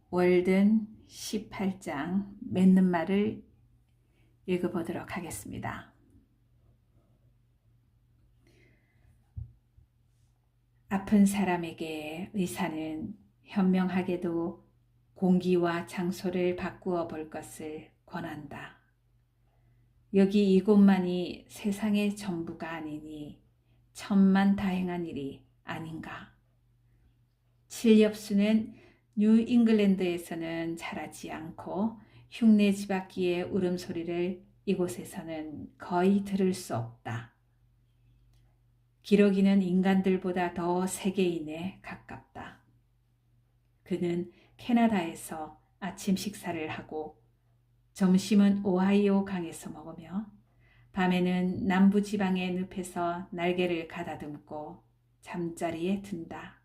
월든 18장 맺는 말을 읽어보도록 하겠습니다. 아픈 사람에게 의사는 현명하게도 공기와 장소를 바꾸어 볼 것을 권한다. 여기 이곳만이 세상의 전부가 아니니 천만다행한 일이 아닌가. 칠렵수는 뉴잉글랜드에서는 자라지 않고 흉내 지박기의 울음소리를 이곳에서는 거의 들을 수 없다. 기러기는 인간들보다 더 세계인에 가깝다. 그는 캐나다에서 아침 식사를 하고 점심은 오하이오 강에서 먹으며 밤에는 남부지방의 늪에서 날개를 가다듬고 잠자리에 든다.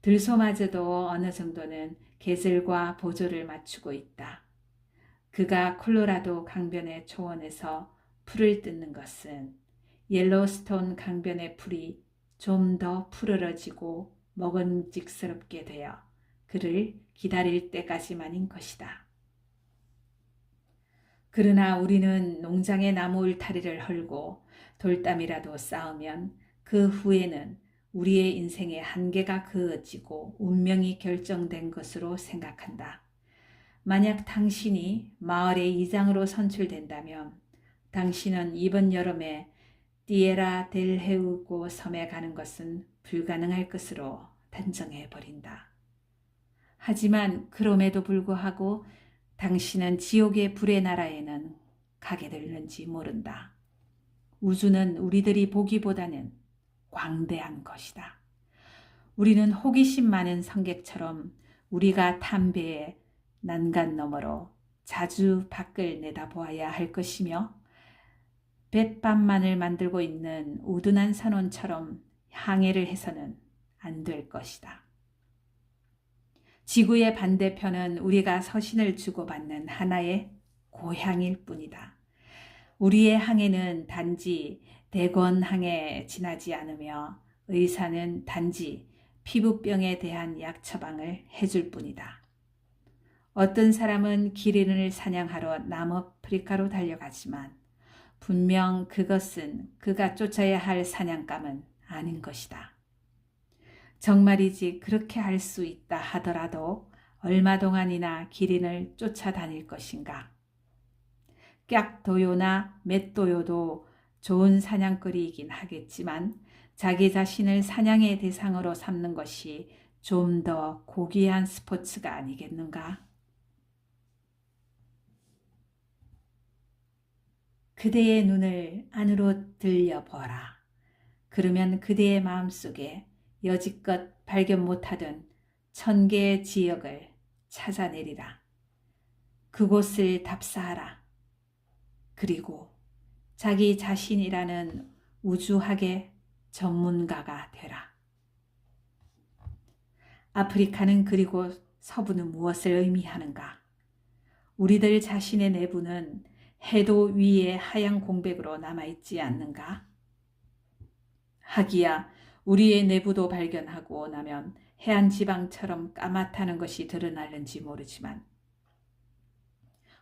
들소마저도 어느 정도는 계절과 보조를 맞추고 있다. 그가 콜로라도 강변의 초원에서 풀을 뜯는 것은 옐로스톤 강변의 풀이 좀 더 푸르러지고 먹음직스럽게 되어 그를 기다릴 때까지만인 것이다. 그러나 우리는 농장의 나무 울타리를 헐고 돌담이라도 쌓으면 그 후에는 우리의 인생의 한계가 그어지고 운명이 결정된 것으로 생각한다. 만약 당신이 마을의 이장으로 선출된다면 당신은 이번 여름에 티에라 델 헤우고 섬에 가는 것은 불가능할 것으로 단정해버린다. 하지만 그럼에도 불구하고 당신은 지옥의 불의 나라에는 가게 될는지 모른다. 우주는 우리들이 보기보다는 광대한 것이다. 우리는 호기심 많은 성객처럼 우리가 탄 배의 난간 너머로 자주 밖을 내다보아야 할 것이며 뱃밥만을 만들고 있는 우둔한 선원처럼 항해를 해서는 안 될 것이다. 지구의 반대편은 우리가 서신을 주고받는 하나의 고향일 뿐이다. 우리의 항해는 단지 대권항에 지나지 않으며 의사는 단지 피부병에 대한 약 처방을 해줄 뿐이다. 어떤 사람은 기린을 사냥하러 남아프리카로 달려가지만 분명 그것은 그가 쫓아야 할 사냥감은 아닌 것이다. 정말이지 그렇게 할 수 있다 하더라도 얼마 동안이나 기린을 쫓아다닐 것인가? 깍도요나 맷도요도 좋은 사냥거리이긴 하겠지만 자기 자신을 사냥의 대상으로 삼는 것이 좀 더 고귀한 스포츠가 아니겠는가? 그대의 눈을 안으로 들려보라. 그러면 그대의 마음속에 여지껏 발견 못하던 1000개의 지역을 찾아내리라. 그곳을 답사하라. 그리고 자기 자신이라는 우주학의 전문가가 되라. 아프리카는 그리고 서부는 무엇을 의미하는가? 우리들 자신의 내부는 해도 위의 하얀 공백으로 남아있지 않는가? 하기야 우리의 내부도 발견하고 나면 해안 지방처럼 까맣다는 것이 드러날는지 모르지만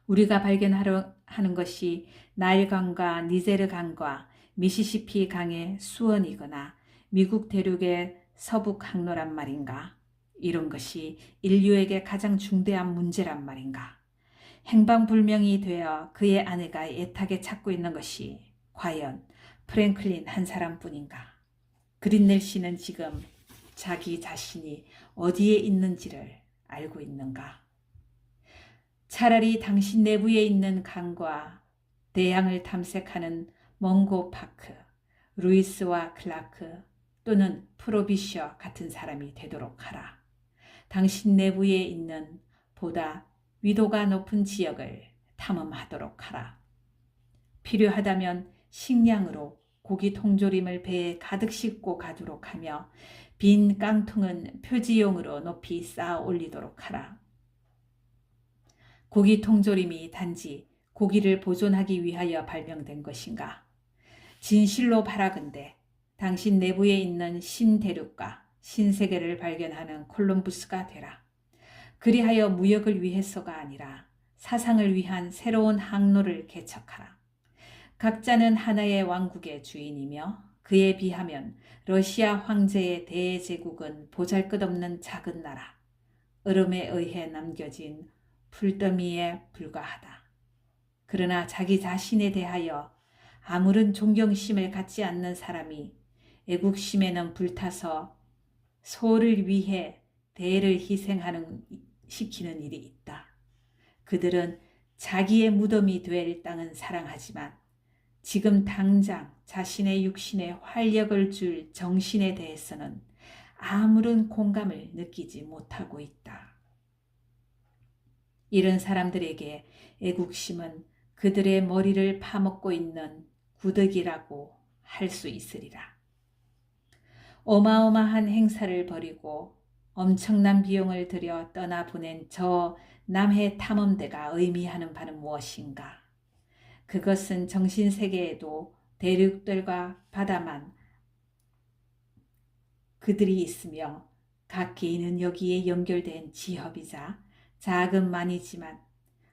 우리가 발견하려 하는 것이 나일강과 니제르강과 미시시피 강의 수원이거나 미국 대륙의 서북 항로란 말인가? 이런 것이 인류에게 가장 중대한 문제란 말인가? 행방불명이 되어 그의 아내가 애타게 찾고 있는 것이 과연 프랭클린 한 사람뿐인가? 그린넬 씨는 지금 자기 자신이 어디에 있는지를 알고 있는가? 차라리 당신 내부에 있는 강과 대양을 탐색하는 멍고 파크, 루이스와 클라크 또는 프로비셔 같은 사람이 되도록 하라. 당신 내부에 있는 보다 위도가 높은 지역을 탐험하도록 하라. 필요하다면 식량으로 고기 통조림을 배에 가득 싣고 가도록 하며 빈 깡통은 표지용으로 높이 쌓아 올리도록 하라. 고기 통조림이 단지 고기를 보존하기 위하여 발명된 것인가? 진실로 바라건대 당신 내부에 있는 신대륙과 신세계를 발견하는 콜럼부스가 되라. 그리하여 무역을 위해서가 아니라 사상을 위한 새로운 항로를 개척하라. 각자는 하나의 왕국의 주인이며 그에 비하면 러시아 황제의 대제국은 보잘것없는 작은 나라, 얼음에 의해 남겨진 풀더미에 불과하다. 그러나 자기 자신에 대하여 아무런 존경심을 갖지 않는 사람이 애국심에는 불타서 소를 위해 대를 시키는 일이 있다. 그들은 자기의 무덤이 될 땅은 사랑하지만 지금 당장 자신의 육신에 활력을 줄 정신에 대해서는 아무런 공감을 느끼지 못하고 있다. 이런 사람들에게 애국심은 그들의 머리를 파먹고 있는 구더기라고 할 수 있으리라. 어마어마한 행사를 벌이고 엄청난 비용을 들여 떠나보낸 저 남해 탐험대가 의미하는 바는 무엇인가? 그것은 정신세계에도 대륙들과 바다만 그들이 있으며 각 개인은 여기에 연결된 지협이자 자금만이지만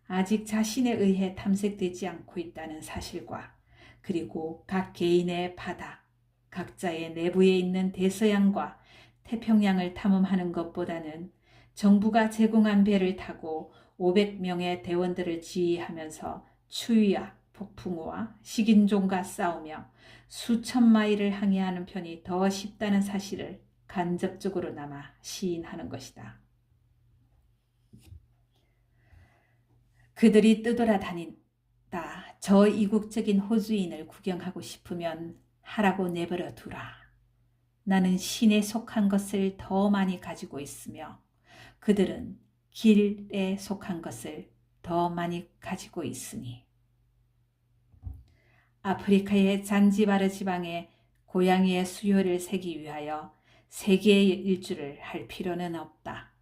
아직 자신에 의해 탐색되지 않고 있다는 사실과 그리고 각 개인의 바다, 각자의 내부에 있는 대서양과 태평양을 탐험하는 것보다는 정부가 제공한 배를 타고 500명의 대원들을 지휘하면서 추위와 폭풍우와 식인종과 싸우며 수천 마일을 항해하는 편이 더 쉽다는 사실을 간접적으로나마 시인하는 것이다. 그들이 떠돌아다닌다. 저 이국적인 호주인을 구경하고 싶으면 하라고 내버려 두라. 나는 신에 속한 것을 더 많이 가지고 있으며 그들은 길에 속한 것을 더 많이 가지고 있으니. 아프리카의 잔지바르 지방에 고양이의 수요를 세기 위하여 세계의 일주를 할 필요는 없다.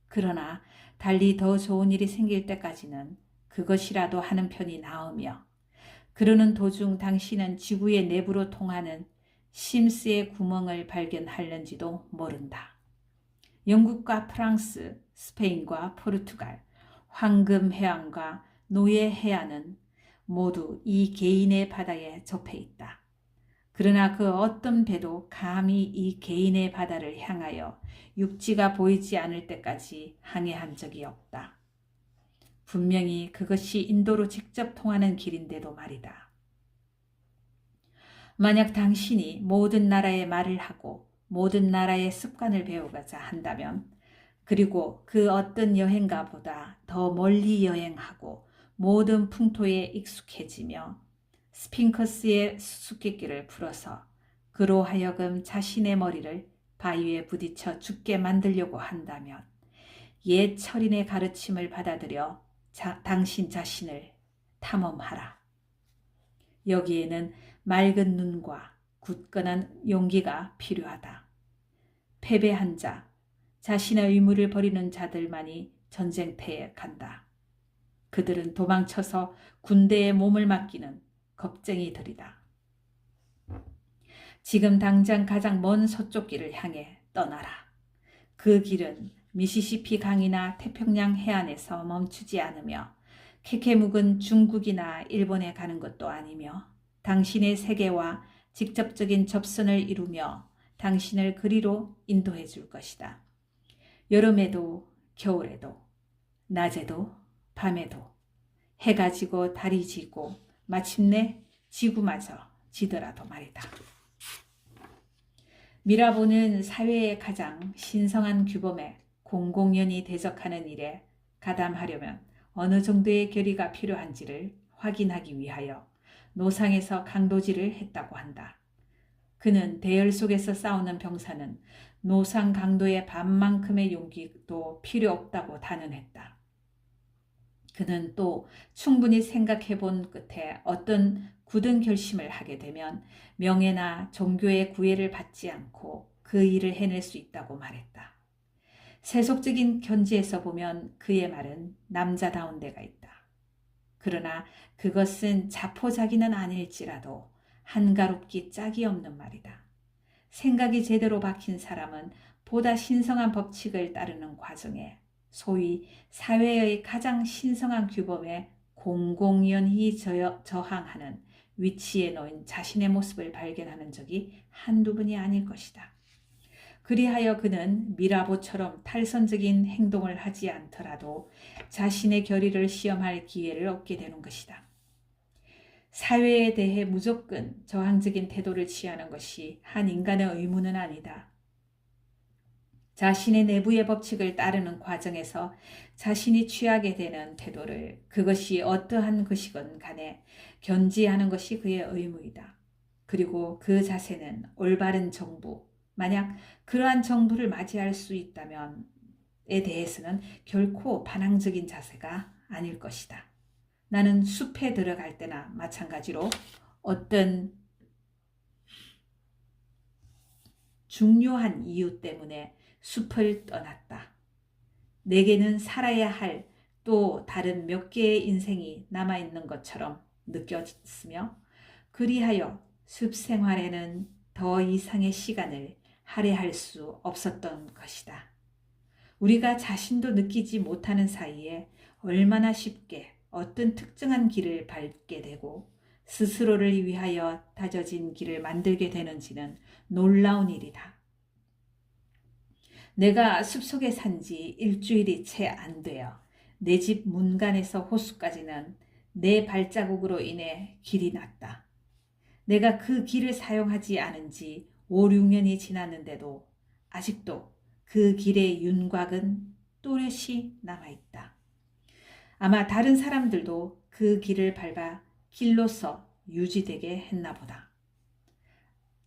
그러나 달리 더 좋은 일이 생길 때까지는 그것이라도 하는 편이 나으며 그러는 도중 당신은 지구의 내부로 통하는 심스의 구멍을 발견할는지도 모른다. 영국과 프랑스, 스페인과 포르투갈, 황금 해안과 노예 해안은 모두 이 개인의 바다에 접해 있다. 그러나 그 어떤 배도 감히 이 개인의 바다를 향하여 육지가 보이지 않을 때까지 항해한 적이 없다. 분명히 그것이 인도로 직접 통하는 길인데도 말이다. 만약 당신이 모든 나라의 말을 하고 모든 나라의 습관을 배우고자 한다면 그리고 그 어떤 여행가보다 더 멀리 여행하고 모든 풍토에 익숙해지며 스핑크스의 수수께끼를 풀어서 그로 하여금 자신의 머리를 바위에 부딪혀 죽게 만들려고 한다면 옛 철인의 가르침을 받아들여 당신 자신을 탐험하라. 여기에는 맑은 눈과 굳건한 용기가 필요하다. 패배한 자, 자신의 의무를 버리는 자들만이 전쟁터에 간다. 그들은 도망쳐서 군대에 몸을 맡기는 겁쟁이들이다. 지금 당장 가장 먼 서쪽 길을 향해 떠나라. 그 길은 미시시피 강이나 태평양 해안에서 멈추지 않으며 캐캐묵은 중국이나 일본에 가는 것도 아니며 당신의 세계와 직접적인 접선을 이루며 당신을 그리로 인도해 줄 것이다. 여름에도 겨울에도 낮에도 밤에도 해가 지고 달이 지고 마침내 지구마저 지더라도 말이다. 미라보는 사회의 가장 신성한 규범에 공공연히 대적하는 일에 가담하려면 어느 정도의 결의가 필요한지를 확인하기 위하여 노상에서 강도질을 했다고 한다. 그는 대열 속에서 싸우는 병사는 노상 강도의 반만큼의 용기도 필요 없다고 단언했다. 그는 또 충분히 생각해 본 끝에 어떤 굳은 결심을 하게 되면 명예나 종교의 구애를 받지 않고 그 일을 해낼 수 있다고 말했다. 세속적인 견지에서 보면 그의 말은 남자다운 데가 있다. 그러나 그것은 자포자기는 아닐지라도 한가롭기 짝이 없는 말이다. 생각이 제대로 박힌 사람은 보다 신성한 법칙을 따르는 과정에 소위 사회의 가장 신성한 규범에 공공연히 저항하는 위치에 놓인 자신의 모습을 발견하는 적이 한두 번이 아닐 것이다. 그리하여 그는 미라보처럼 탈선적인 행동을 하지 않더라도 자신의 결의를 시험할 기회를 얻게 되는 것이다. 사회에 대해 무조건 저항적인 태도를 취하는 것이 한 인간의 의무는 아니다. 자신의 내부의 법칙을 따르는 과정에서 자신이 취하게 되는 태도를 그것이 어떠한 것이건 간에 견지하는 것이 그의 의무이다. 그리고 그 자세는 올바른 정부, 만약 그러한 정부를 맞이할 수 있다면에 대해서는 결코 반항적인 자세가 아닐 것이다. 나는 숲에 들어갈 때나 마찬가지로 어떤 중요한 이유 때문에 숲을 떠났다. 내게는 살아야 할 또 다른 몇 개의 인생이 남아있는 것처럼 느꼈으며 그리하여 숲 생활에는 더 이상의 시간을 할애할 수 없었던 것이다. 우리가 자신도 느끼지 못하는 사이에 얼마나 쉽게 어떤 특정한 길을 밟게 되고 스스로를 위하여 다져진 길을 만들게 되는지는 놀라운 일이다. 내가 숲속에 산 지 일주일이 채 안 되어 내 집 문간에서 호수까지는 내 발자국으로 인해 길이 났다. 내가 그 길을 사용하지 않은 지 5, 6년이 지났는데도 아직도 그 길의 윤곽은 또렷이 남아있다. 아마 다른 사람들도 그 길을 밟아 길로서 유지되게 했나 보다.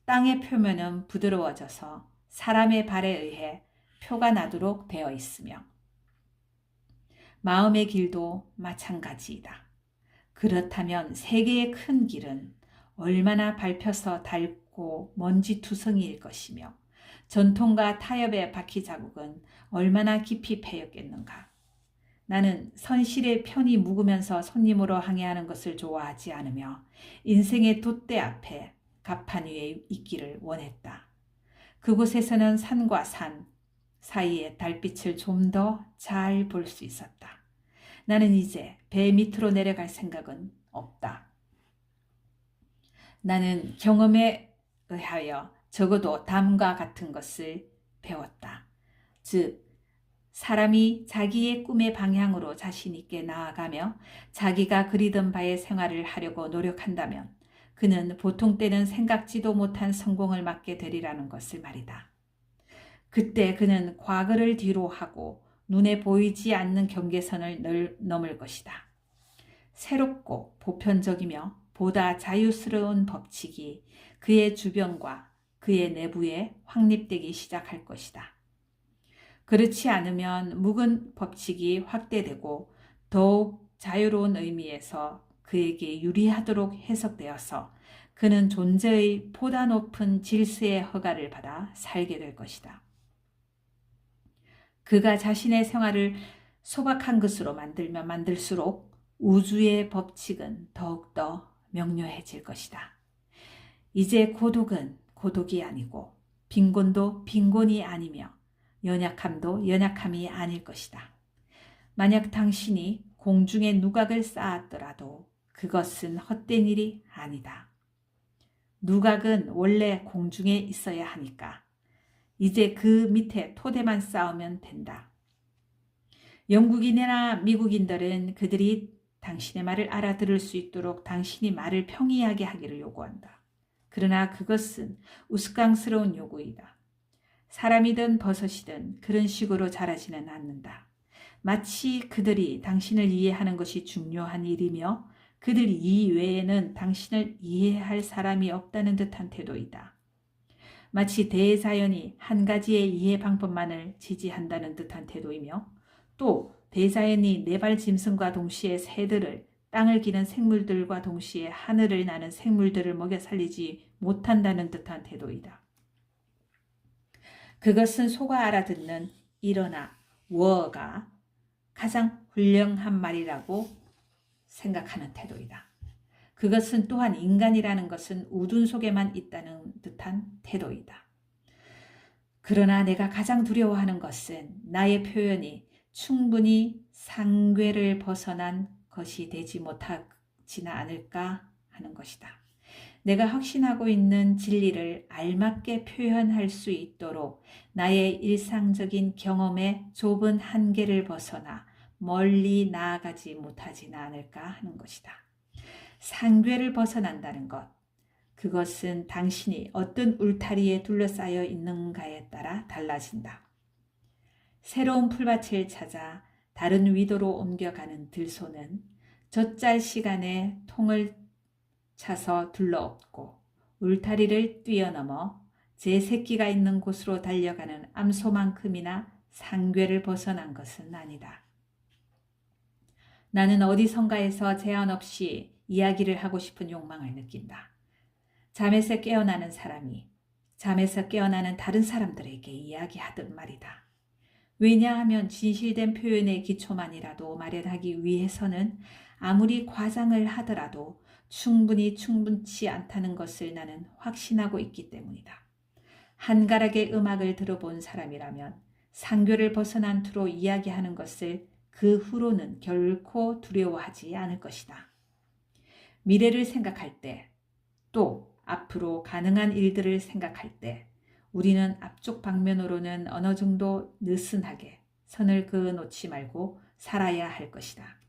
땅의 표면은 부드러워져서 사람의 발에 의해 표가 나도록 되어 있으며 마음의 길도 마찬가지이다. 그렇다면 세계의 큰 길은 얼마나 밟혀서 닳고 먼지투성이일 것이며 전통과 타협의 바퀴 자국은 얼마나 깊이 패였겠는가. 나는 선실의 편이 묵으면서 손님으로 항해하는 것을 좋아하지 않으며 인생의 돛대 앞에 갑판 위에 있기를 원했다. 그곳에서는 산과 산 사이의 달빛을 좀 더 잘 볼 수 있었다. 나는 이제 배 밑으로 내려갈 생각은 없다. 나는 경험에 의하여 적어도 다음과 같은 것을 배웠다. 즉, 사람이 자기의 꿈의 방향으로 자신 있게 나아가며 자기가 그리던 바의 생활을 하려고 노력한다면 그는 보통 때는 생각지도 못한 성공을 맞게 되리라는 것을 말이다. 그때 그는 과거를 뒤로 하고 눈에 보이지 않는 경계선을 넘을 것이다. 새롭고 보편적이며 보다 자유스러운 법칙이 그의 주변과 그의 내부에 확립되기 시작할 것이다. 그렇지 않으면 묵은 법칙이 확대되고 더욱 자유로운 의미에서 그에게 유리하도록 해석되어서 그는 존재의 보다 높은 질서의 허가를 받아 살게 될 것이다. 그가 자신의 생활을 소박한 것으로 만들면 만들수록 우주의 법칙은 더욱더 명료해질 것이다. 이제 고독은 고독이 아니고 빈곤도 빈곤이 아니며 연약함도 연약함이 아닐 것이다. 만약 당신이 공중에 누각을 쌓았더라도 그것은 헛된 일이 아니다. 누각은 원래 공중에 있어야 하니까 이제 그 밑에 토대만 쌓으면 된다. 영국인이나 미국인들은 그들이 당신의 말을 알아들을 수 있도록 당신이 말을 평이하게 하기를 요구한다. 그러나 그것은 우스꽝스러운 요구이다. 사람이든 버섯이든 그런 식으로 자라지는 않는다. 마치 그들이 당신을 이해하는 것이 중요한 일이며 그들 이외에는 당신을 이해할 사람이 없다는 듯한 태도이다. 마치 대자연이 한 가지의 이해 방법만을 지지한다는 듯한 태도이며 또 대자연이 네발 짐승과 동시에 새들을 땅을 기는 생물들과 동시에 하늘을 나는 생물들을 먹여 살리지 못한다는 듯한 태도이다. 그것은 소가 알아듣는 일어나 워가 가장 훌륭한 말이라고 생각하는 태도이다. 그것은 또한 인간이라는 것은 우둔 속에만 있다는 듯한 태도이다. 그러나 내가 가장 두려워하는 것은 나의 표현이 충분히 상괴를 벗어난 것이 되지 못하지는 않을까 하는 것이다. 내가 확신하고 있는 진리를 알맞게 표현할 수 있도록 나의 일상적인 경험의 좁은 한계를 벗어나 멀리 나아가지 못하지는 않을까 하는 것이다. 상괴를 벗어난다는 것, 그것은 당신이 어떤 울타리에 둘러싸여 있는가에 따라 달라진다. 새로운 풀밭을 찾아 다른 위도로 옮겨가는 들소는 젖잘 시간에 통을 차서 둘러엎고 울타리를 뛰어넘어 제 새끼가 있는 곳으로 달려가는 암소만큼이나 상괴를 벗어난 것은 아니다. 나는 어디선가에서 제한 없이 이야기를 하고 싶은 욕망을 느낀다. 잠에서 깨어나는 사람이 잠에서 깨어나는 다른 사람들에게 이야기하듯 말이다. 왜냐하면 진실된 표현의 기초만이라도 마련하기 위해서는 아무리 과장을 하더라도 충분치 않다는 것을 나는 확신하고 있기 때문이다. 한 가락의 음악을 들어본 사람이라면 상괴를 벗어난 투로 이야기하는 것을 그 후로는 결코 두려워하지 않을 것이다. 미래를 생각할 때, 또 앞으로 가능한 일들을 생각할 때 우리는 앞쪽 방면으로는 어느 정도 느슨하게 선을 그어놓지 말고 살아야 할 것이다.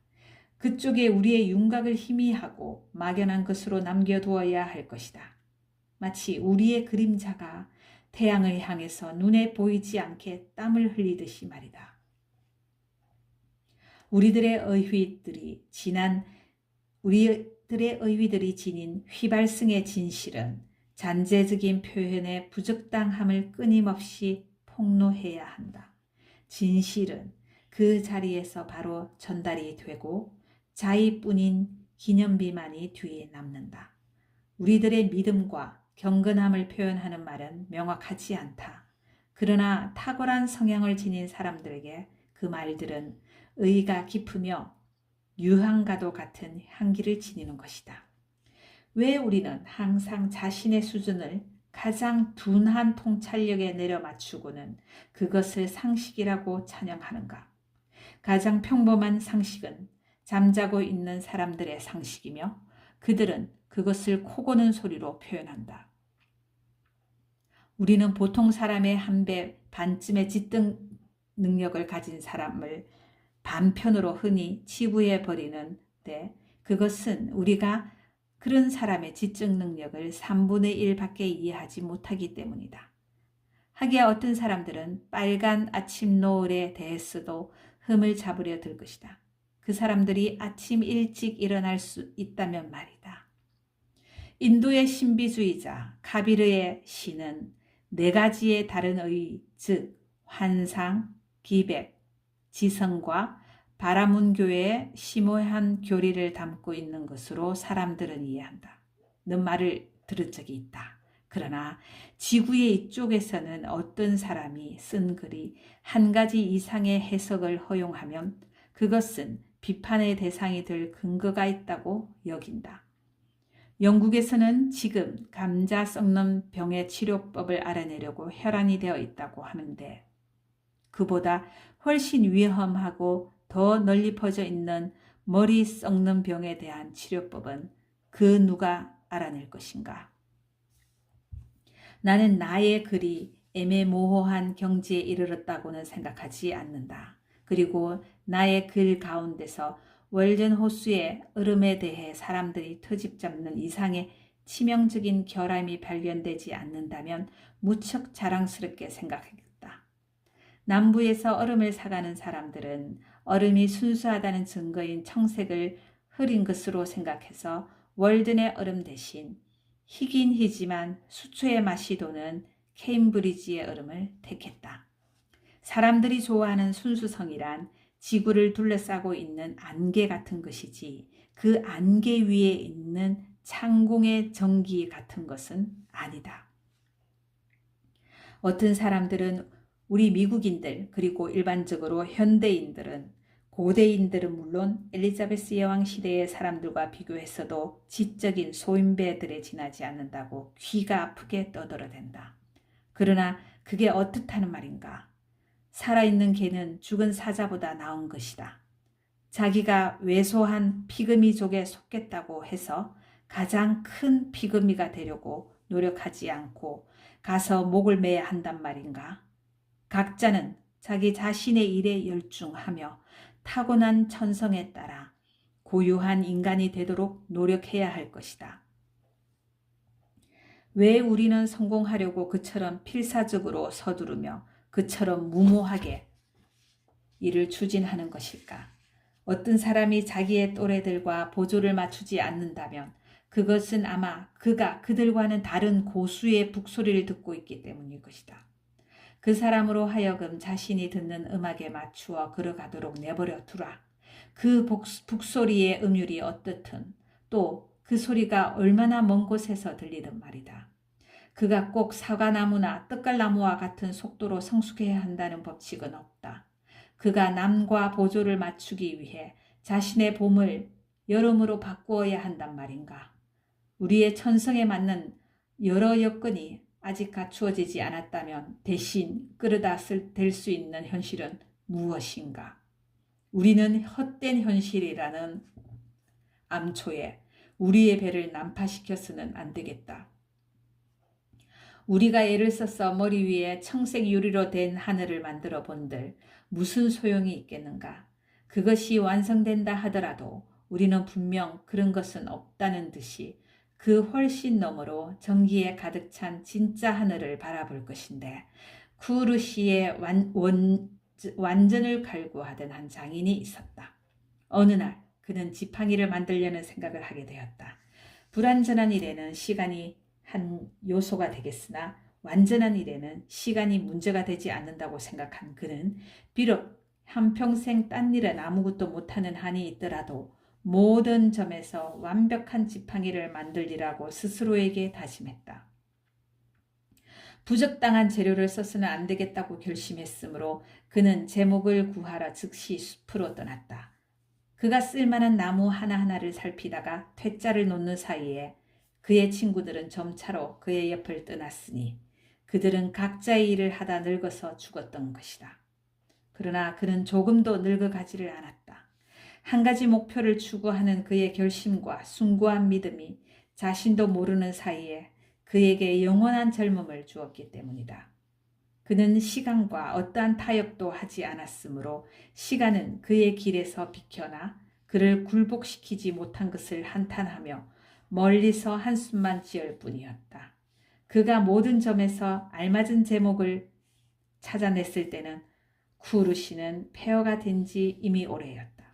그쪽에 우리의 윤곽을 희미하고 막연한 것으로 남겨두어야 할 것이다. 마치 우리의 그림자가 태양을 향해서 눈에 보이지 않게 땀을 흘리듯이 말이다. 우리들의 의휘들이 지닌 휘발성의 진실은 잔재적인 표현의 부적당함을 끊임없이 폭로해야 한다. 진실은 그 자리에서 바로 전달이 되고 자의뿐인 기념비만이 뒤에 남는다. 우리들의 믿음과 경건함을 표현하는 말은 명확하지 않다. 그러나 탁월한 성향을 지닌 사람들에게 그 말들은 의의가 깊으며 유황과도 같은 향기를 지니는 것이다. 왜 우리는 항상 자신의 수준을 가장 둔한 통찰력에 내려 맞추고는 그것을 상식이라고 찬양하는가? 가장 평범한 상식은 잠자고 있는 사람들의 상식이며 그들은 그것을 코고는 소리로 표현한다. 우리는 보통 사람의 한 배 반쯤의 짓등 능력을 가진 사람을 반편으로 흔히 치부해 버리는데 그것은 우리가 그런 사람의 지적 능력을 3분의 1밖에 이해하지 못하기 때문이다. 하기야 어떤 사람들은 빨간 아침 노을에 대해서도 흠을 잡으려 들 것이다. 그 사람들이 아침 일찍 일어날 수 있다면 말이다. 인도의 신비주의자 카비르의 시는 네 가지의 다른 의의, 즉 환상, 기백, 지성과 바라문교의 심오한 교리를 담고 있는 것으로 사람들은 이해한다. 는 말을 들은 적이 있다. 그러나 지구의 이쪽에서는 어떤 사람이 쓴 글이 한 가지 이상의 해석을 허용하면 그것은 비판의 대상이 될 근거가 있다고 여긴다. 영국에서는 지금 감자 썩는 병의 치료법을 알아내려고 혈안이 되어 있다고 하는데 그보다 훨씬 위험하고 더 널리 퍼져 있는 머리 썩는 병에 대한 치료법은 그 누가 알아낼 것인가? 나는 나의 글이 애매모호한 경지에 이르렀다고는 생각하지 않는다. 그리고 나의 글 가운데서 월전 호수의 얼음에 대해 사람들이 트집 잡는 이상의 치명적인 결함이 발견되지 않는다면 무척 자랑스럽게 생각하겠다. 남부에서 얼음을 사가는 사람들은 얼음이 순수하다는 증거인 청색을 흐린 것으로 생각해서 월든의 얼음 대신 희긴 희지만 수초의 맛이 도는 케임브리지의 얼음을 택했다. 사람들이 좋아하는 순수성이란 지구를 둘러싸고 있는 안개 같은 것이지 그 안개 위에 있는 창공의 전기 같은 것은 아니다. 어떤 사람들은 우리 미국인들 그리고 일반적으로 현대인들은 고대인들은 물론 엘리자베스 여왕 시대의 사람들과 비교했어도 지적인 소인배들에 지나지 않는다고 귀가 아프게 떠들어댄다. 그러나 그게 어떻다는 말인가? 살아있는 개는 죽은 사자보다 나은 것이다. 자기가 왜소한 피그미족에 속겠다고 해서 가장 큰 피그미가 되려고 노력하지 않고 가서 목을 매야 한단 말인가? 각자는 자기 자신의 일에 열중하며 타고난 천성에 따라 고유한 인간이 되도록 노력해야 할 것이다. 왜 우리는 성공하려고 그처럼 필사적으로 서두르며 그처럼 무모하게 일을 추진하는 것일까? 어떤 사람이 자기의 또래들과 보조를 맞추지 않는다면 그것은 아마 그가 그들과는 다른 고수의 북소리를 듣고 있기 때문일 것이다. 그 사람으로 하여금 자신이 듣는 음악에 맞추어 걸어가도록 내버려 두라. 그 북소리의 음율이 어떻든 또 그 소리가 얼마나 먼 곳에서 들리든 말이다. 그가 꼭 사과나무나 떡갈나무와 같은 속도로 성숙해야 한다는 법칙은 없다. 그가 남과 보조를 맞추기 위해 자신의 봄을 여름으로 바꾸어야 한단 말인가. 우리의 천성에 맞는 여러 여건이 아직 갖추어지지 않았다면 대신 끌어다 댈 수 있는 현실은 무엇인가? 우리는 헛된 현실이라는 암초에 우리의 배를 난파시켜서는 안 되겠다. 우리가 애를 써서 머리 위에 청색 유리로 된 하늘을 만들어 본들 무슨 소용이 있겠는가? 그것이 완성된다 하더라도 우리는 분명 그런 것은 없다는 듯이 그 훨씬 너머로 전기에 가득 찬 진짜 하늘을 바라볼 것인데 쿠르시의 완전을 갈구하던 한 장인이 있었다. 어느 날 그는 지팡이를 만들려는 생각을 하게 되었다. 불완전한 일에는 시간이 한 요소가 되겠으나 완전한 일에는 시간이 문제가 되지 않는다고 생각한 그는 비록 한평생 딴 일은 아무것도 못하는 한이 있더라도 모든 점에서 완벽한 지팡이를 만들리라고 스스로에게 다짐했다. 부적당한 재료를 써서는 안 되겠다고 결심했으므로 그는 제목을 구하러 즉시 숲으로 떠났다. 그가 쓸만한 나무 하나하나를 살피다가 퇴짜를 놓는 사이에 그의 친구들은 점차로 그의 옆을 떠났으니 그들은 각자의 일을 하다 늙어서 죽었던 것이다. 그러나 그는 조금도 늙어가지를 않았다. 한 가지 목표를 추구하는 그의 결심과 숭고한 믿음이 자신도 모르는 사이에 그에게 영원한 젊음을 주었기 때문이다. 그는 시간과 어떠한 타협도 하지 않았으므로 시간은 그의 길에서 비켜나 그를 굴복시키지 못한 것을 한탄하며 멀리서 한숨만 지을 뿐이었다. 그가 모든 점에서 알맞은 제목을 찾아냈을 때는 쿠르시는 폐허가 된 지 이미 오래였다.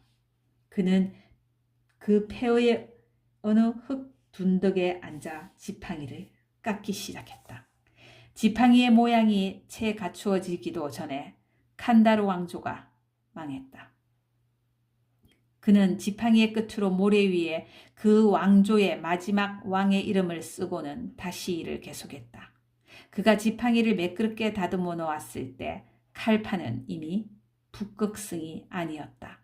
그는 그 폐허의 어느 흙 둔덕에 앉아 지팡이를 깎기 시작했다. 지팡이의 모양이 채 갖추어지기도 전에 칸다르 왕조가 망했다. 그는 지팡이의 끝으로 모래 위에 그 왕조의 마지막 왕의 이름을 쓰고는 다시 일을 계속했다. 그가 지팡이를 매끄럽게 다듬어 놓았을 때 칼판은 이미 북극성이 아니었다.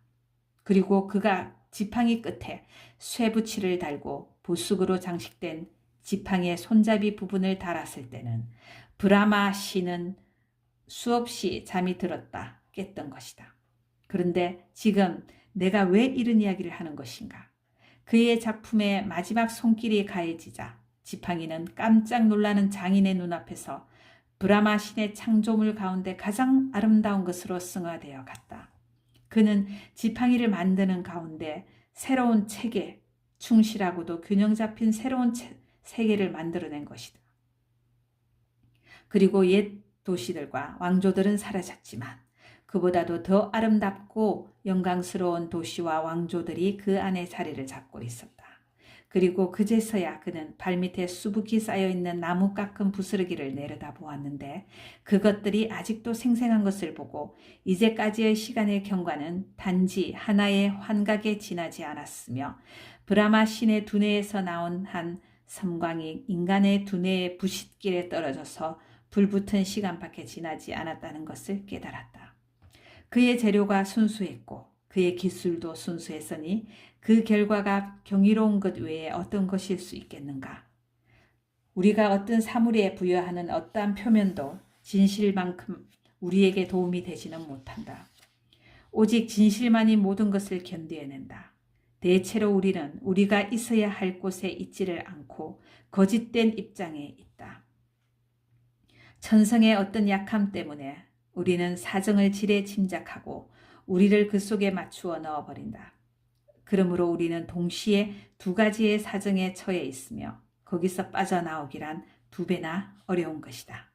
그리고 그가 지팡이 끝에 쇠붙이를 달고 부숙으로 장식된 지팡이의 손잡이 부분을 달았을 때는 브라마 신은 수없이 잠이 들었다 깼던 것이다. 그런데 지금 내가 왜 이런 이야기를 하는 것인가? 그의 작품의 마지막 손길이 가해지자 지팡이는 깜짝 놀라는 장인의 눈앞에서 브라마 신의 창조물 가운데 가장 아름다운 것으로 승화되어 갔다. 그는 지팡이를 만드는 가운데 새로운 체계, 충실하고도 균형 잡힌 새로운 세계를 만들어낸 것이다. 그리고 옛 도시들과 왕조들은 사라졌지만 그보다도 더 아름답고 영광스러운 도시와 왕조들이 그 안에 자리를 잡고 있었다. 그리고 그제서야 그는 발밑에 수북히 쌓여있는 나무 깎은 부스러기를 내려다보았는데 그것들이 아직도 생생한 것을 보고 이제까지의 시간의 경과는 단지 하나의 환각에 지나지 않았으며 브라마 신의 두뇌에서 나온 한 섬광이 인간의 두뇌의 부싯길에 떨어져서 불붙은 시간밖에 지나지 않았다는 것을 깨달았다. 그의 재료가 순수했고 그의 기술도 순수했으니 그 결과가 경이로운 것 외에 어떤 것일 수 있겠는가? 우리가 어떤 사물에 부여하는 어떠한 표면도 진실만큼 우리에게 도움이 되지는 못한다. 오직 진실만이 모든 것을 견뎌낸다. 대체로 우리는 우리가 있어야 할 곳에 있지를 않고 거짓된 입장에 있다. 천성의 어떤 약함 때문에 우리는 사정을 지레 짐작하고 우리를 그 속에 맞추어 넣어버린다. 그러므로 우리는 동시에 두 가지의 사정에 처해 있으며 거기서 빠져나오기란 두 배나 어려운 것이다.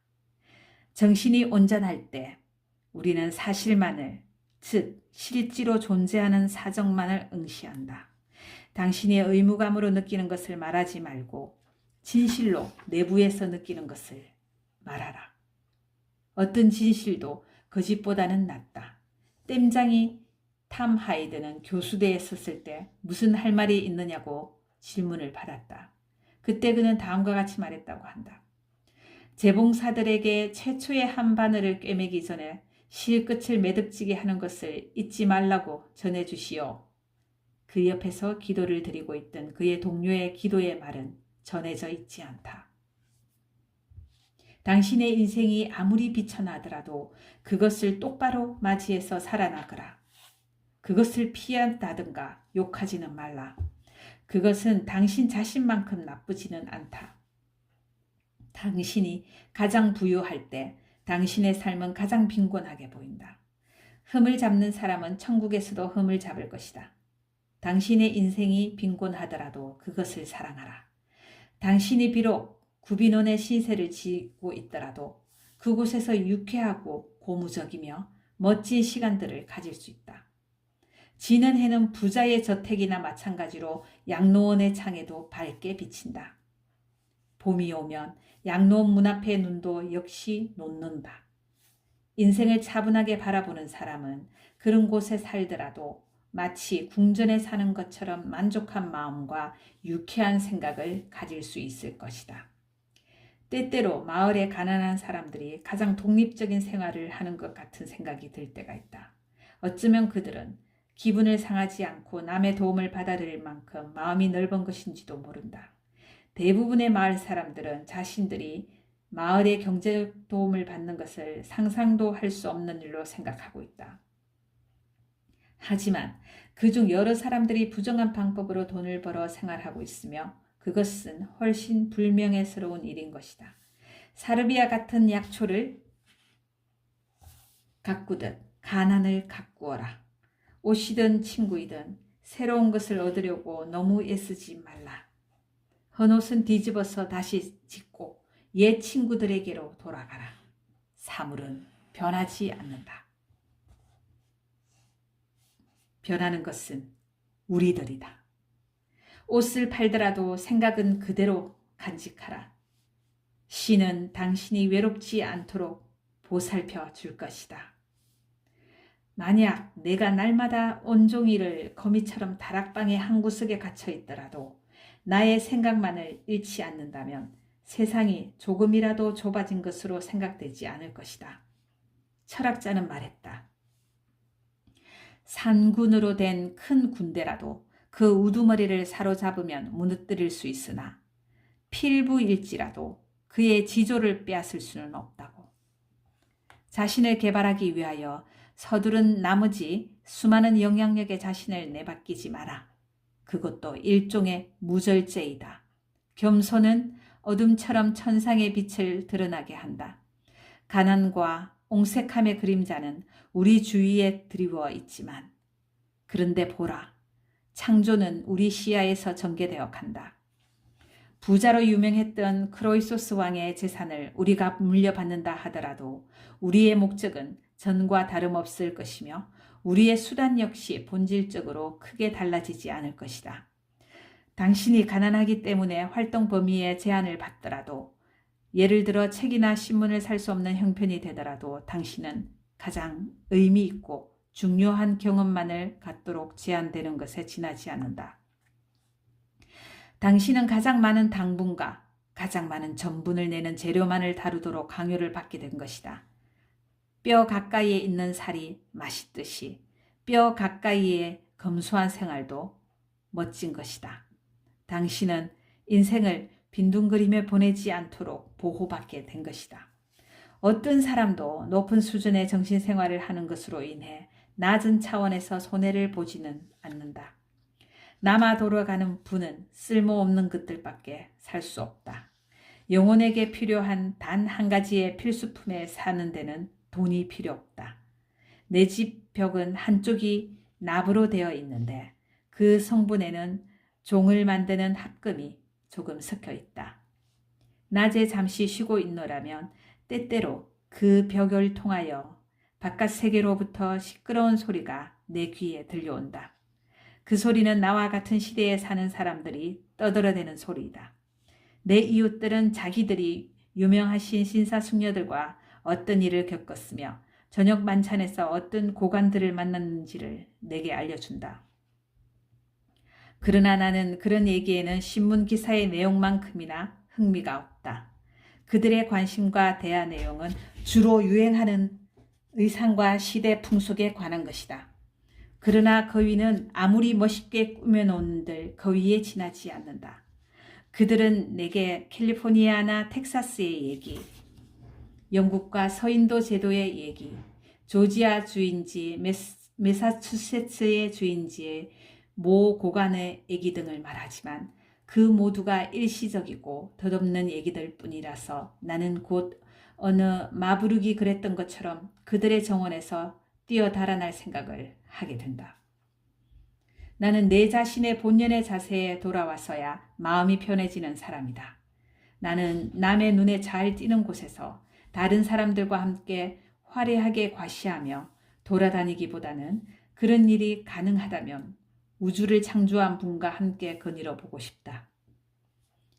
정신이 온전할 때 우리는 사실만을, 즉 실지로 존재하는 사정만을 응시한다. 당신이 의무감으로 느끼는 것을 말하지 말고 진실로 내부에서 느끼는 것을 말하라. 어떤 진실도 거짓보다는 낫다. 땜장이 탐 하이드는 교수대에 섰을 때 무슨 할 말이 있느냐고 질문을 받았다. 그때 그는 다음과 같이 말했다고 한다. 재봉사들에게 최초의 한 바늘을 꿰매기 전에 실 끝을 매듭지게 하는 것을 잊지 말라고 전해주시오. 그 옆에서 기도를 드리고 있던 그의 동료의 기도의 말은 전해져 있지 않다. 당신의 인생이 아무리 비천하더라도 그것을 똑바로 맞이해서 살아나거라. 그것을 피한다든가 욕하지는 말라. 그것은 당신 자신만큼 나쁘지는 않다. 당신이 가장 부유할 때 당신의 삶은 가장 빈곤하게 보인다. 흠을 잡는 사람은 천국에서도 흠을 잡을 것이다. 당신의 인생이 빈곤하더라도 그것을 사랑하라. 당신이 비록 구비논의 신세를 지고 있더라도 그곳에서 유쾌하고 고무적이며 멋진 시간들을 가질 수 있다. 지는 해는 부자의 저택이나 마찬가지로 양로원의 창에도 밝게 비친다. 봄이 오면 양로원 문 앞의 눈도 역시 녹는다. 인생을 차분하게 바라보는 사람은 그런 곳에 살더라도 마치 궁전에 사는 것처럼 만족한 마음과 유쾌한 생각을 가질 수 있을 것이다. 때때로 마을의 가난한 사람들이 가장 독립적인 생활을 하는 것 같은 생각이 들 때가 있다. 어쩌면 그들은 기분을 상하지 않고 남의 도움을 받아들일 만큼 마음이 넓은 것인지도 모른다. 대부분의 마을 사람들은 자신들이 마을의 경제적 도움을 받는 것을 상상도 할 수 없는 일로 생각하고 있다. 하지만 그중 여러 사람들이 부정한 방법으로 돈을 벌어 생활하고 있으며 그것은 훨씬 불명예스러운 일인 것이다. 사르비아 같은 약초를 가꾸듯 가난을 가꾸어라. 옷이든 친구이든 새로운 것을 얻으려고 너무 애쓰지 말라. 헌옷은 뒤집어서 다시 짓고 옛 친구들에게로 돌아가라. 사물은 변하지 않는다. 변하는 것은 우리들이다. 옷을 팔더라도 생각은 그대로 간직하라. 신은 당신이 외롭지 않도록 보살펴 줄 것이다. 만약 내가 날마다 온종일을 거미처럼 다락방의 한 구석에 갇혀 있더라도 나의 생각만을 잃지 않는다면 세상이 조금이라도 좁아진 것으로 생각되지 않을 것이다. 철학자는 말했다. 산군으로 된 큰 군대라도 그 우두머리를 사로잡으면 무너뜨릴 수 있으나 필부일지라도 그의 지조를 빼앗을 수는 없다고. 자신을 개발하기 위하여 서두른 나머지 수많은 영향력에 자신을 내맡기지 마라. 그것도 일종의 무절제이다. 겸손은 어둠처럼 천상의 빛을 드러나게 한다. 가난과 옹색함의 그림자는 우리 주위에 드리워 있지만 그런데 보라. 창조는 우리 시야에서 전개되어 간다. 부자로 유명했던 크로이소스 왕의 재산을 우리가 물려받는다 하더라도 우리의 목적은 전과 다름없을 것이며 우리의 수단 역시 본질적으로 크게 달라지지 않을 것이다. 당신이 가난하기 때문에 활동 범위에 제한을 받더라도 예를 들어 책이나 신문을 살 수 없는 형편이 되더라도 당신은 가장 의미 있고 중요한 경험만을 갖도록 제한되는 것에 지나지 않는다. 당신은 가장 많은 당분과 가장 많은 전분을 내는 재료만을 다루도록 강요를 받게 된 것이다. 뼈 가까이에 있는 살이 맛있듯이 뼈 가까이의 검소한 생활도 멋진 것이다. 당신은 인생을 빈둥거리며 보내지 않도록 보호받게 된 것이다. 어떤 사람도 높은 수준의 정신생활을 하는 것으로 인해 낮은 차원에서 손해를 보지는 않는다. 남아 돌아가는 부는 쓸모없는 것들밖에 살 수 없다. 영혼에게 필요한 단 한 가지의 필수품에 사는 데는 돈이 필요 없다. 내 집 벽은 한쪽이 납으로 되어 있는데 그 성분에는 종을 만드는 합금이 조금 섞여 있다. 낮에 잠시 쉬고 있노라면 때때로 그 벽을 통하여 바깥 세계로부터 시끄러운 소리가 내 귀에 들려온다. 그 소리는 나와 같은 시대에 사는 사람들이 떠들어대는 소리이다. 내 이웃들은 자기들이 유명하신 신사숙녀들과 어떤 일을 겪었으며 저녁 만찬에서 어떤 고관들을 만났는지를 내게 알려준다. 그러나 나는 그런 얘기에는 신문 기사의 내용만큼이나 흥미가 없다. 그들의 관심과 대화 내용은 주로 유행하는 의상과 시대 풍속에 관한 것이다. 그러나 거위는 아무리 멋있게 꾸며놓은들 거위에 지나지 않는다. 그들은 내게 캘리포니아나 텍사스의 얘기, 영국과 서인도 제도의 얘기, 조지아 주인지 매사추세츠의 주인지의 모 고관의 얘기 등을 말하지만 그 모두가 일시적이고 덧없는 얘기들 뿐이라서 나는 곧 어느 마부룩이 그랬던 것처럼 그들의 정원에서 뛰어 달아날 생각을 하게 된다. 나는 내 자신의 본연의 자세에 돌아와서야 마음이 편해지는 사람이다. 나는 남의 눈에 잘 띄는 곳에서 다른 사람들과 함께 화려하게 과시하며 돌아다니기보다는 그런 일이 가능하다면 우주를 창조한 분과 함께 거닐어 보고 싶다.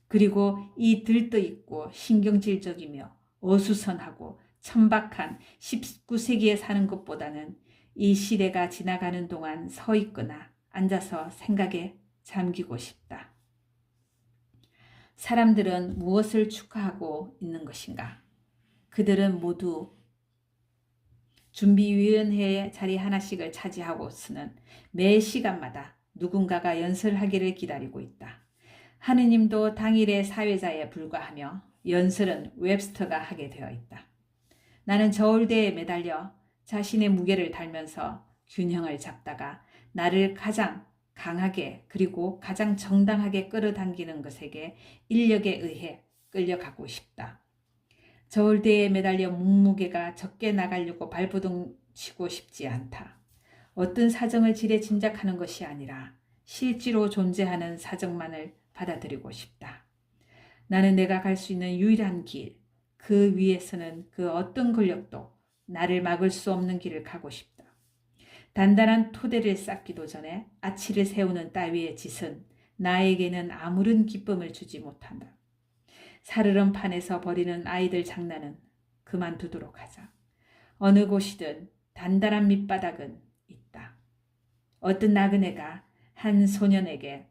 그리고 이 들떠있고 신경질적이며 어수선하고 천박한 19세기에 사는 것보다는 이 시대가 지나가는 동안 서 있거나 앉아서 생각에 잠기고 싶다. 사람들은 무엇을 축하하고 있는 것인가? 그들은 모두 준비위원회의 자리 하나씩을 차지하고서는 매 시간마다 누군가가 연설하기를 기다리고 있다. 하느님도 당일의 사회자에 불과하며 연설은 웹스터가 하게 되어 있다. 나는 저울대에 매달려 자신의 무게를 달면서 균형을 잡다가 나를 가장 강하게 그리고 가장 정당하게 끌어당기는 것에게 인력에 의해 끌려가고 싶다. 저울대에 매달려 몸무게가 적게 나가려고 발버둥 치고 싶지 않다. 어떤 사정을 지레 짐작하는 것이 아니라 실제로 존재하는 사정만을 받아들이고 싶다. 나는 내가 갈 수 있는 유일한 길, 그 위에서는 그 어떤 권력도 나를 막을 수 없는 길을 가고 싶다. 단단한 토대를 쌓기도 전에 아치를 세우는 따위의 짓은 나에게는 아무런 기쁨을 주지 못한다. 살으름 판에서 벌이는 아이들 장난은 그만두도록 하자. 어느 곳이든 단단한 밑바닥은 있다. 어떤 나그네가 한 소년에게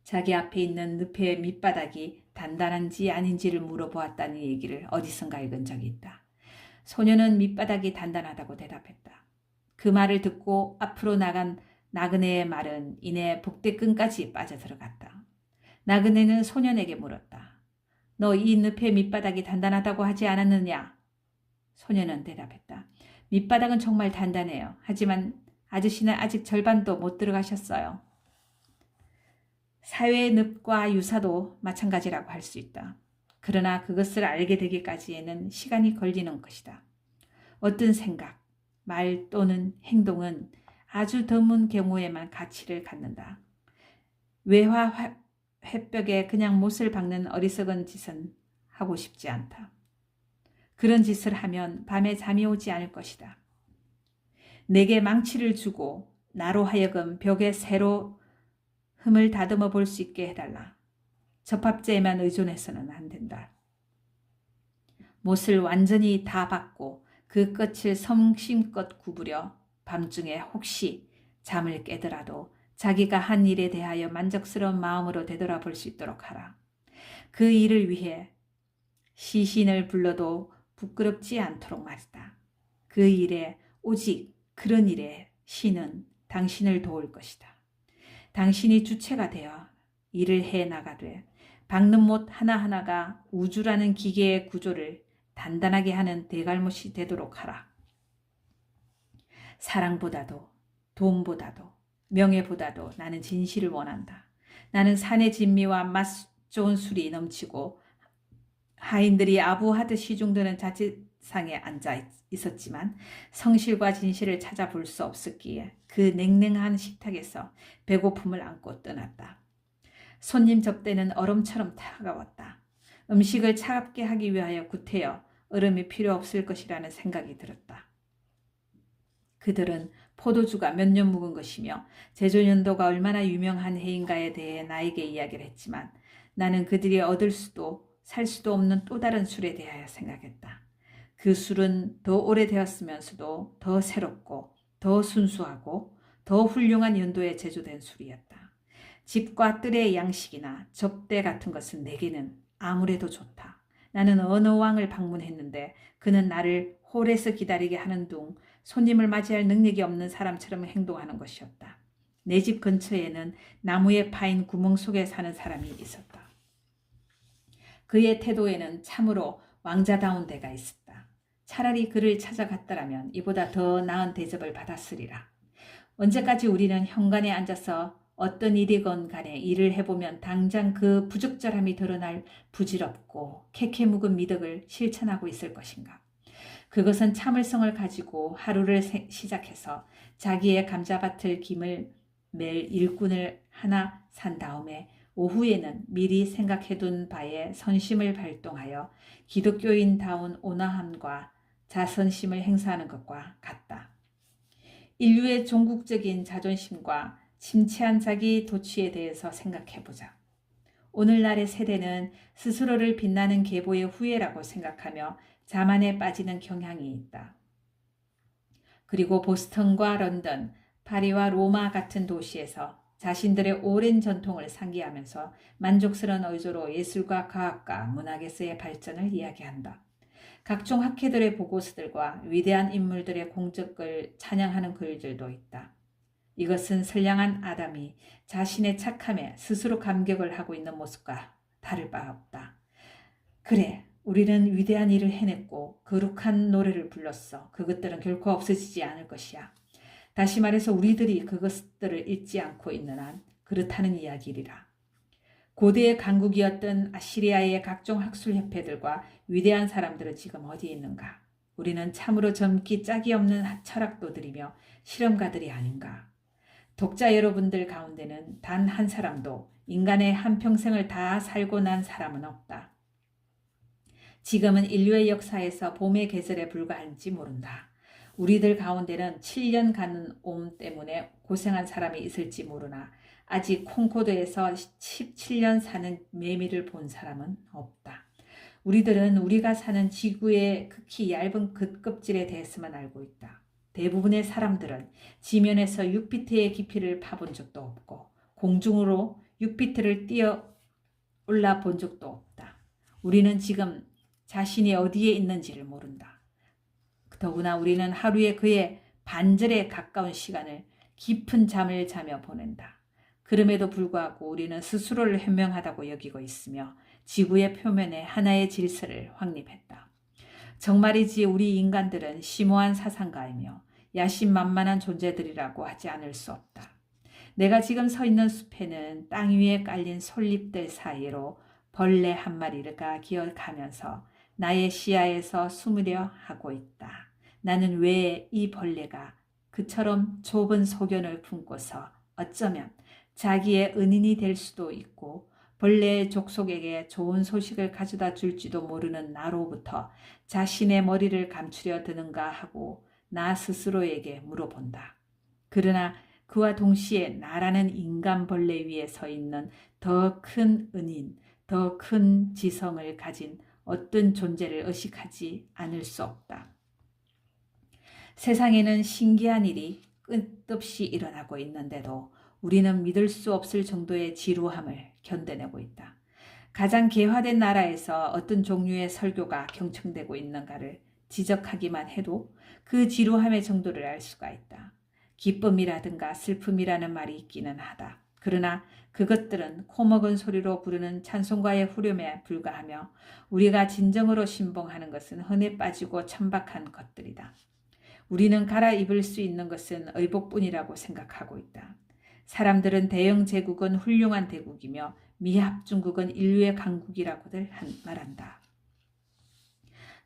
자기 앞에 있는 늪의 밑바닥이 단단한지 아닌지를 물어보았다는 얘기를 어디선가 읽은 적이 있다. 소년은 밑바닥이 단단하다고 대답했다. 그 말을 듣고 앞으로 나간 나그네의 말은 이내 복대끈까지 빠져들어갔다. 나그네는 소년에게 물었다. 너 이 늪의 밑바닥이 단단하다고 하지 않았느냐? 소년은 대답했다. 밑바닥은 정말 단단해요. 하지만 아저씨는 아직 절반도 못 들어가셨어요. 사회의 늪과 유사도 마찬가지라고 할 수 있다. 그러나 그것을 알게 되기까지에는 시간이 걸리는 것이다. 어떤 생각, 말 또는 행동은 아주 드문 경우에만 가치를 갖는다. 외화 횃벽에 그냥 못을 박는 어리석은 짓은 하고 싶지 않다. 그런 짓을 하면 밤에 잠이 오지 않을 것이다. 내게 망치를 주고 나로 하여금 벽에 새로 흠을 다듬어 볼 수 있게 해달라. 접합제에만 의존해서는 안 된다. 못을 완전히 다 박고 그 끝을 성심껏 구부려 밤중에 혹시 잠을 깨더라도 자기가 한 일에 대하여 만족스러운 마음으로 되돌아볼 수 있도록 하라. 그 일을 위해 시신을 불러도 부끄럽지 않도록 말이다. 그 일에 오직 그런 일에 신은 당신을 도울 것이다. 당신이 주체가 되어 일을 해 나가되 박는 못 하나하나가 우주라는 기계의 구조를 단단하게 하는 대갈못이 되도록 하라. 사랑보다도 돈보다도 명예보다도 나는 진실을 원한다. 나는 산의 진미와 맛 좋은 술이 넘치고 하인들이 아부하듯 시중드는 자취상에 앉아 있었지만 성실과 진실을 찾아볼 수 없었기에 그 냉랭한 식탁에서 배고픔을 안고 떠났다. 손님 접대는 얼음처럼 차가웠다. 음식을 차갑게 하기 위하여 구태여 얼음이 필요 없을 것이라는 생각이 들었다. 그들은 포도주가 몇 년 묵은 것이며 제조연도가 얼마나 유명한 해인가에 대해 나에게 이야기를 했지만 나는 그들이 얻을 수도 살 수도 없는 또 다른 술에 대하여 생각했다. 그 술은 더 오래되었으면서도 더 새롭고 더 순수하고 더 훌륭한 연도에 제조된 술이었다. 집과 뜰의 양식이나 접대 같은 것은 내게는 아무래도 좋다. 나는 어느 왕을 방문했는데 그는 나를 홀에서 기다리게 하는 둥 손님을 맞이할 능력이 없는 사람처럼 행동하는 것이었다. 내 집 근처에는 나무에 파인 구멍 속에 사는 사람이 있었다. 그의 태도에는 참으로 왕자다운 데가 있었다. 차라리 그를 찾아갔더라면 이보다 더 나은 대접을 받았으리라. 언제까지 우리는 현관에 앉아서 어떤 일이건 간에 일을 해보면 당장 그 부적절함이 드러날 부질없고 캐캐 묵은 미덕을 실천하고 있을 것인가? 그것은 참을성을 가지고 하루를 시작해서 자기의 감자밭을 김을 맬 일꾼을 하나 산 다음에 오후에는 미리 생각해둔 바에 선심을 발동하여 기독교인다운 온화함과 자선심을 행사하는 것과 같다. 인류의 종국적인 자존심과 침체한 자기 도취에 대해서 생각해보자. 오늘날의 세대는 스스로를 빛나는 계보의 후예라고 생각하며 자만에 빠지는 경향이 있다. 그리고 보스턴과 런던, 파리와 로마 같은 도시에서 자신들의 오랜 전통을 상기하면서 만족스러운 어조로 예술과 과학과 문학에서의 발전을 이야기한다. 각종 학회들의 보고서들과 위대한 인물들의 공적을 찬양하는 글들도 있다. 이것은 선량한 아담이 자신의 착함에 스스로 감격을 하고 있는 모습과 다를 바 없다. 그래, 우리는 위대한 일을 해냈고 거룩한 노래를 불렀어. 그것들은 결코 없어지지 않을 것이야. 다시 말해서 우리들이 그것들을 잊지 않고 있는 한 그렇다는 이야기리라. 고대의 강국이었던 아시리아의 각종 학술협회들과 위대한 사람들은 지금 어디에 있는가? 우리는 참으로 젊기 짝이 없는 철학도들이며 실험가들이 아닌가? 독자 여러분들 가운데는 단 한 사람도 인간의 한평생을 다 살고 난 사람은 없다. 지금은 인류의 역사에서 봄의 계절에 불과한지 모른다. 우리들 가운데는 7년 가는 옴 때문에 고생한 사람이 있을지 모르나 아직 콩코드에서 17년 사는 매미를 본 사람은 없다. 우리들은 우리가 사는 지구의 극히 얇은 겉껍질에 대해서만 알고 있다. 대부분의 사람들은 지면에서 6피트의 깊이를 파본 적도 없고 공중으로 6피트를 뛰어 올라 본 적도 없다. 우리는 지금 자신이 어디에 있는지를 모른다. 더구나 우리는 하루에 그의 반절에 가까운 시간을 깊은 잠을 자며 보낸다. 그럼에도 불구하고 우리는 스스로를 현명하다고 여기고 있으며 지구의 표면에 하나의 질서를 확립했다. 정말이지 우리 인간들은 심오한 사상가이며 야심만만한 존재들이라고 하지 않을 수 없다. 내가 지금 서 있는 숲에는 땅 위에 깔린 솔잎들 사이로 벌레 한 마리가 기어가면서 나의 시야에서 숨으려 하고 있다. 나는 왜 이 벌레가 그처럼 좁은 소견을 품고서 어쩌면 자기의 은인이 될 수도 있고 벌레의 족속에게 좋은 소식을 가져다 줄지도 모르는 나로부터 자신의 머리를 감추려 드는가 하고 나 스스로에게 물어본다. 그러나 그와 동시에 나라는 인간 벌레 위에 서 있는 더 큰 은인, 더 큰 지성을 가진 어떤 존재를 의식하지 않을 수 없다. 세상에는 신기한 일이 끝없이 일어나고 있는데도 우리는 믿을 수 없을 정도의 지루함을 견뎌내고 있다. 가장 개화된 나라에서 어떤 종류의 설교가 경청되고 있는가를 지적하기만 해도 그 지루함의 정도를 알 수가 있다. 기쁨이라든가 슬픔이라는 말이 있기는 하다. 그러나 그것들은 코먹은 소리로 부르는 찬송가의 후렴에 불과하며 우리가 진정으로 신봉하는 것은 흔해 빠지고 천박한 것들이다. 우리는 갈아입을 수 있는 것은 의복뿐이라고 생각하고 있다. 사람들은 대영 제국은 훌륭한 대국이며 미합 중국은 인류의 강국이라고들 말한다.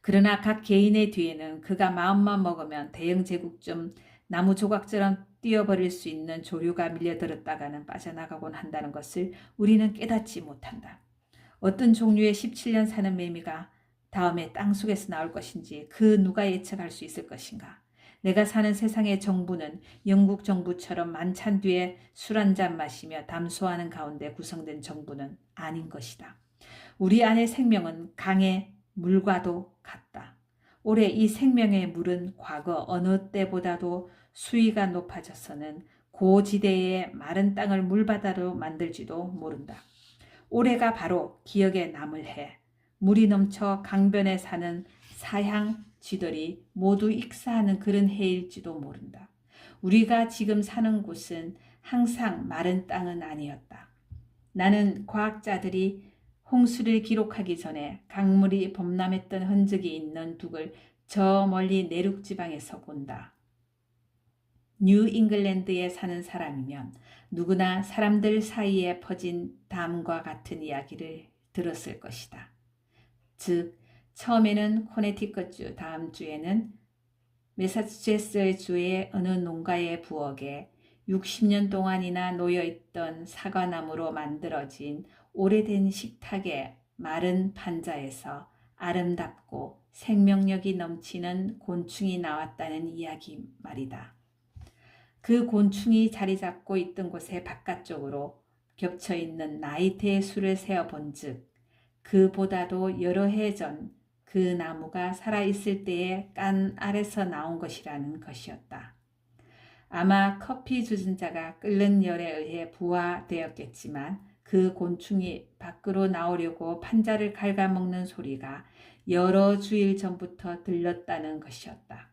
그러나 각 개인의 뒤에는 그가 마음만 먹으면 대영 제국쯤 나무 조각처럼 뛰어버릴 수 있는 조류가 밀려들었다가는 빠져나가곤 한다는 것을 우리는 깨닫지 못한다. 어떤 종류의 17년 사는 매미가 다음에 땅속에서 나올 것인지 그 누가 예측할 수 있을 것인가? 내가 사는 세상의 정부는 영국 정부처럼 만찬 뒤에 술 한잔 마시며 담소하는 가운데 구성된 정부는 아닌 것이다. 우리 안의 생명은 강의 물과도 같다. 올해 이 생명의 물은 과거 어느 때보다도 수위가 높아져서는 고지대의 마른 땅을 물바다로 만들지도 모른다. 올해가 바로 기억에 남을 해. 물이 넘쳐 강변에 사는 사향 쥐들이 모두 익사하는 그런 해일지도 모른다. 우리가 지금 사는 곳은 항상 마른 땅은 아니었다. 나는 과학자들이 홍수를 기록하기 전에 강물이 범람했던 흔적이 있는 둑을 저 멀리 내륙 지방에서 본다. 뉴 잉글랜드에 사는 사람이면 누구나 사람들 사이에 퍼진 담과 같은 이야기를 들었을 것이다. 즉, 처음에는 코네티컷주, 다음 주에는 매사추세츠 주의 어느 농가의 부엌에 60년 동안이나 놓여있던 사과나무로 만들어진 오래된 식탁의 마른 판자에서 아름답고 생명력이 넘치는 곤충이 나왔다는 이야기 말이다. 그 곤충이 자리 잡고 있던 곳의 바깥쪽으로 겹쳐있는 나이테의 수를 세어본 즉 그보다도 여러 해 전 그 나무가 살아있을 때의 깐 아래서 나온 것이라는 것이었다. 아마 커피 주전자가 끓는 열에 의해 부화되었겠지만 그 곤충이 밖으로 나오려고 판자를 갉아먹는 소리가 여러 주일 전부터 들렸다는 것이었다.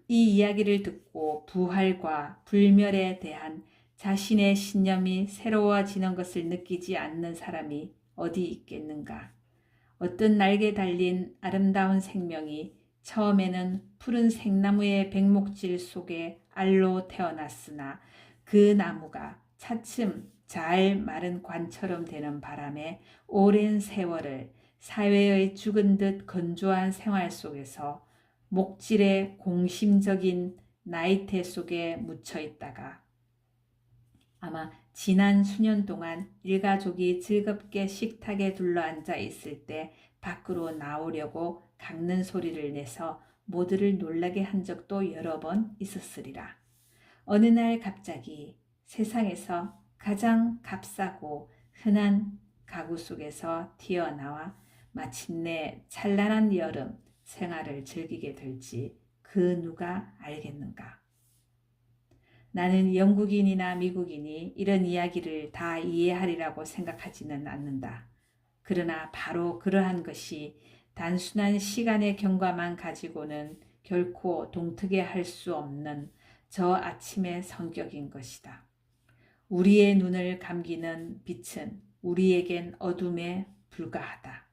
이 이야기를 듣고 부활과 불멸에 대한 자신의 신념이 새로워지는 것을 느끼지 않는 사람이 어디 있겠는가? 어떤 날개 달린 아름다운 생명이 처음에는 푸른 생나무의 백목질 속에 알로 태어났으나 그 나무가 차츰 잘 마른 관처럼 되는 바람에 오랜 세월을 사회의 죽은 듯 건조한 생활 속에서 목질의 공심적인 나이테 속에 묻혀 있다가 아마 지난 수년 동안 일가족이 즐겁게 식탁에 둘러앉아 있을 때 밖으로 나오려고 깎는 소리를 내서 모두를 놀라게 한 적도 여러 번 있었으리라. 어느 날 갑자기 세상에서 가장 값싸고 흔한 가구 속에서 튀어나와 마침내 찬란한 여름 생활을 즐기게 될지 그 누가 알겠는가. 나는 영국인이나 미국인이 이런 이야기를 다 이해하리라고 생각하지는 않는다. 그러나 바로 그러한 것이 단순한 시간의 경과만 가지고는 결코 동트게 할 수 없는 저 아침의 성격인 것이다. 우리의 눈을 감기는 빛은 우리에겐 어둠에 불과하다.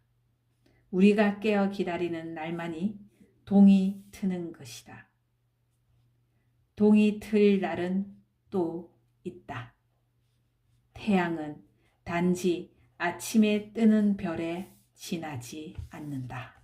우리가 깨어 기다리는 날만이 동이 트는 것이다. 동이 틀 날은 또 있다. 태양은 단지 아침에 뜨는 별에 지나지 않는다.